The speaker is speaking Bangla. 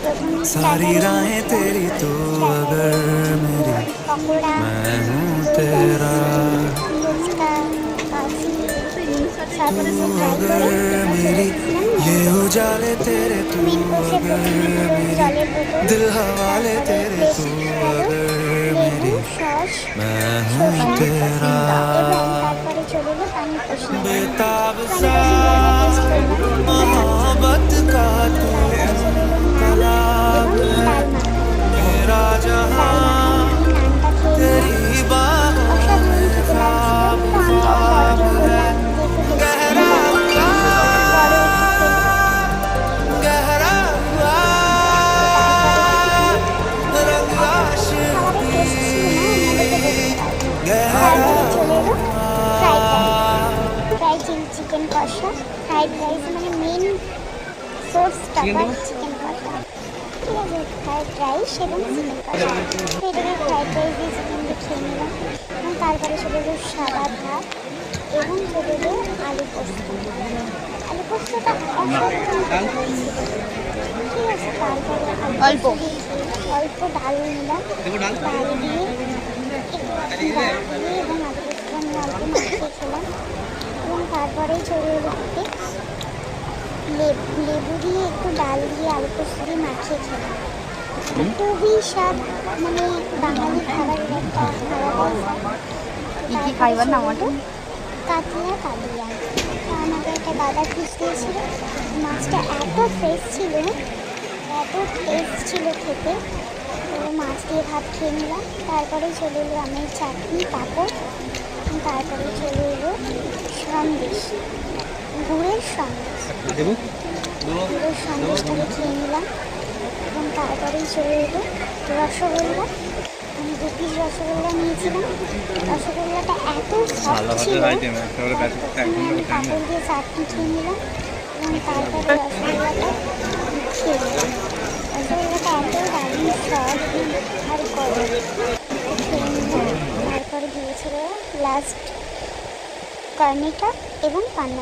सारी राहें तेरी तू अगर मेरी मैं हूँ तेरा तू अगर मेरी ये उजाले तेरे तू अगर मेरी दिल हवाले तेरे तू अगर मेरी मैं हूँ तेरा बेताब सा मोहब्बत का तू तालाब है मेरा जहां तेरी बाहों में ख्वाब ख्वाब है गहरा हुआ गहरा हुआ रंग आशिकी गहरा फ्राई चिकेन कषा फ्राइड राइस মানে মেন সোর্সটা চিকেন কষা ঠিক আছে ফ্রাইড রাইস এবং চিকেন কষা এটাকে ফ্রাইড রাইস দিয়ে চিকেন দিয়ে খেয়ে নিলাম এবং তারপরে চলে এলো সাদা ভাত এবং চলে এলো আলু পোস্ত পোস্তটা অসাধারণ ছিল ঠিক আছে তারপরে অল্প ডাল নিলাম ডাল দিয়ে এবং আলু পোস্ত আমি অল্প মাখিয়ে খেলাম এবং তারপরেই চলে এলো লেবু দিয়ে একটু ডাল দিয়ে আলু পোস্ত দিয়ে মাখিয়ে খেলাম খুবই স্বাদ মানে বাঙালি খাবারের একটা আলাদা খাইবার না আমাদের কাতলা কালিয়া আমাকে একটা দাদা ফিস দিয়েছিল মাছটা এত ফ্রেশ ছিল এত টেস্ট ছিল খেতে তো মাছ দিয়ে ভাত খেয়ে নিলাম তারপরে চলে এলো আমের চাটনি পাঁপড় তারপরে চলে এলো সন্দেশ গুড়ের সন্দেশ গুড়ের সন্দেশটাকে খেয়ে নিলাম এবং তারপরেই চলে এলো রসগোল্লা আমি 2 পিস রসগোল্লা নিয়েছিলাম রসগোল্লাটা এত সফট ছিল পাঁপড় দিয়ে চাটনি খেয়ে নিলাম এবং তারপরে রসগোল্লাটা খেয়ে নিলাম রসগোল্লাটা এত দারুণ সফট আর গরম খেয়ে নিলাম তারপরে দিয়েছিল লাস্ট কর্নিকা এবং পান্না